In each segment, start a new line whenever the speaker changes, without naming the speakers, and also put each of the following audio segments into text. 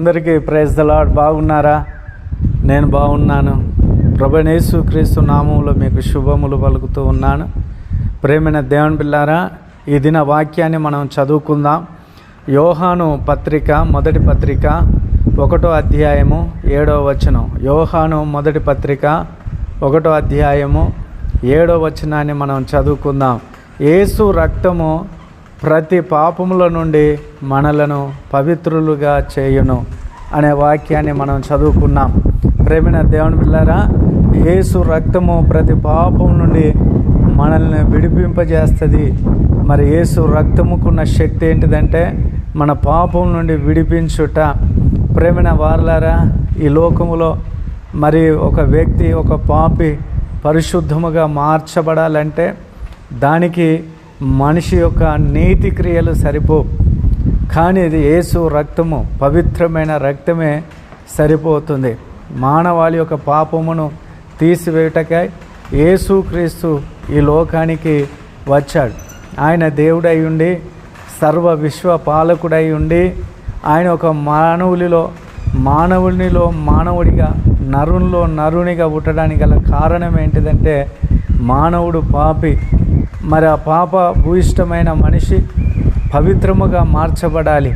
అందరికీ praise the lord. బాగున్నారా? నేను బాగున్నాను. ప్రభువైన యేసుక్రీస్తు నామములో మీకు శుభములు పలుకుతూ ఉన్నాను. ప్రేమైన దేవుని బిడ్డలారా, ఈ దిన వాక్యాన్ని మనం చదువుకుందాం. యోహాను పత్రిక మొదటి పత్రిక 1వ అధ్యాయము 7వ వచనం. యోహాను మొదటి పత్రిక 1వ అధ్యాయము 7వ వచనాన్ని మనం చదువుకుందాం. యేసు రక్తము ప్రతి పాపముల నుండి మనలను పవిత్రులుగా చేయును అనే వాక్యాన్ని మనం చదువుకున్నాం. ప్రేమైన దేవుని బిడ్డలారా, యేసు రక్తము ప్రతి పాపం నుండి మనల్ని విడిపింపజేస్తుంది. మరి యేసు రక్తముకున్న శక్తి ఏంటిదంటే మన పాపం నుండి విడిపించుట. ప్రేమైన వారలారా, ఈ లోకములో మరి ఒక వ్యక్తి, ఒక పాపి పరిశుద్ధముగా మార్చబడాలంటే దానికి మనిషి యొక్క నీతి క్రియలు సరిపో. కానీ ఇది యేసు రక్తము, పవిత్రమైన రక్తమే సరిపోతుంది. మానవాళి యొక్క పాపమును తీసివేయుటకై యేసుక్రీస్తు ఈ లోకానికి వచ్చాడు. ఆయన దేవుడై ఉండి, సర్వ విశ్వ పాలకుడై ఉండి, ఆయన ఒక మానవునిలో మానవుడిగా, నరునిలో నరునిగా పుట్టడానికి గల కారణం ఏంటిదంటే మానవుడు పాపి. మరి ఆ పాప భూయిష్టమైన మనిషి పవిత్రముగా మార్చబడాలి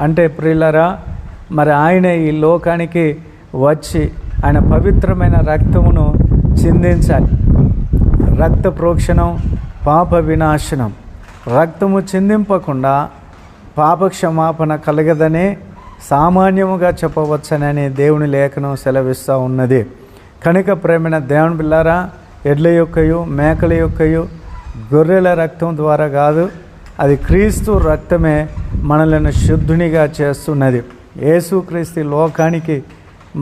అంటే ప్రియులారా, మరి ఆయన ఈ లోకానికి వచ్చి ఆయన పవిత్రమైన రక్తమును చిందించాలి. రక్త ప్రోక్షణం పాప వినాశనం. రక్తము చిందింపకుండా పాప క్షమాపణ కలగదని సామాన్యముగా చెప్పవచ్చనని దేవుని లేఖనం సెలవిస్తూ ఉన్నది. కనుక ప్రేమైన దేవుని బిడ్డలారా, ఎడ్ల యొక్కయు మేకల యొక్కయు గొర్రెల రక్తం ద్వారా కాదు, అది క్రీస్తు రక్తమే మనలను శుద్ధునిగా చేస్తున్నది. యేసుక్రీస్తు లోకానికి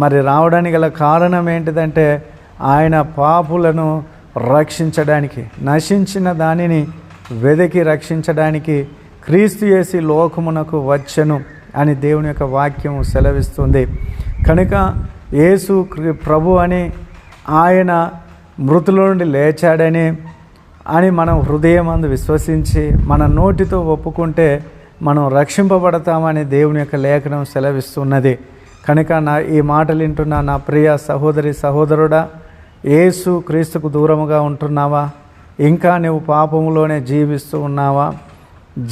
మరి రావడానికి గల కారణం ఏంటిదంటే ఆయన పాపులను రక్షించడానికి, నశించిన దానిని వెదకి రక్షించడానికి క్రీస్తు యేసు లోకమునకు వచ్చెను అని దేవుని యొక్క వాక్యం సెలవిస్తుంది. కనుక యేసు ప్రభు అని, ఆయన మృతుల నుండి లేచాడని అని మనం హృదయమందు విశ్వసించి మన నోటితో ఒప్పుకుంటే మనం రక్షింపబడతామని దేవుని యొక్క లేఖనం సెలవిస్తున్నది. కనుక ఈ మాటలు వింటున్న నా ప్రియ సహోదరి సహోదరుడా, యేసు క్రీస్తుకు దూరముగా ఉంటున్నావా? ఇంకా నువ్వు పాపములోనే జీవిస్తూ ఉన్నావా?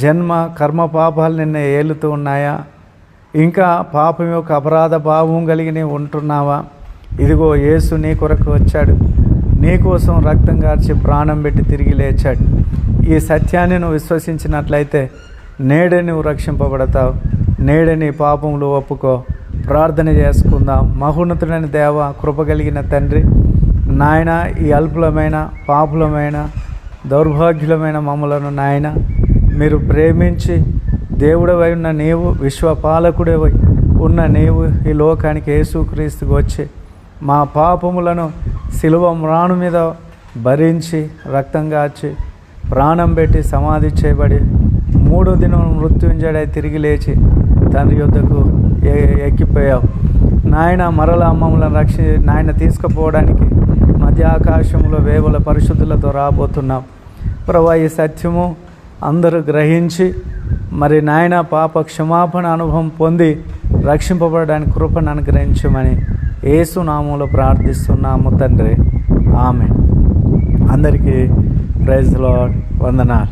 జన్మ కర్మ పాపాలు నిన్న ఏలుతూ ఉన్నాయా? ఇంకా పాపం యొక్క అపరాధ భావం కలిగి నీవు ఉంటున్నావా? ఇదిగో యేసు నీ కొరకు వచ్చాడు, నీ కోసం రక్తం కార్చి ప్రాణం పెట్టి తిరిగి లేచాడు. ఈ సత్యాన్ని నువ్వు విశ్వసించినట్లయితే నేడే నువ్వు రక్షింపబడతావు. నేడే నీ పాపములు ఒప్పుకో. ప్రార్థన చేసుకుందాం. మహోన్నతుడైన దేవ, కృపగలిగిన తండ్రి, నాయన, ఈ అల్పులమైన పాపులమైన దౌర్భాగ్యులమైన మమ్మలను నాయన మీరు ప్రేమించి దేవుడవై ఉన్న నీవు, విశ్వపాలకుడవై ఉన్న నీవు ఈ లోకానికి యేసుక్రీస్తుకు వచ్చి మా పాపములను శిలువ మ్రాను మీద భరించి రక్తం గార్చి ప్రాణం పెట్టి సమాధి చేయబడి 3వ దినం మృత్యుంజడై తిరిగి లేచి తండ్రి యొద్దకు ఎక్కిపోయావు. నాయన మరలా మమ్మల్ని నాయన తీసుకుపోవడానికి మధ్య ఆకాశంలో వేవుల పరిశుద్ధులతో రాబోతున్నావు. ప్రభా, ఈ సత్యము అందరూ గ్రహించి మరి నాయన పాప క్షమాపణ అనుభవం పొంది రక్షింపబడడానికి కృపను అనుగ్రహించమని యేసు నామములో ప్రార్థిస్తున్నాము తండ్రి. ఆమేన్. అందరికీ ప్రైజ్ ది లార్డ్. వందనాలు.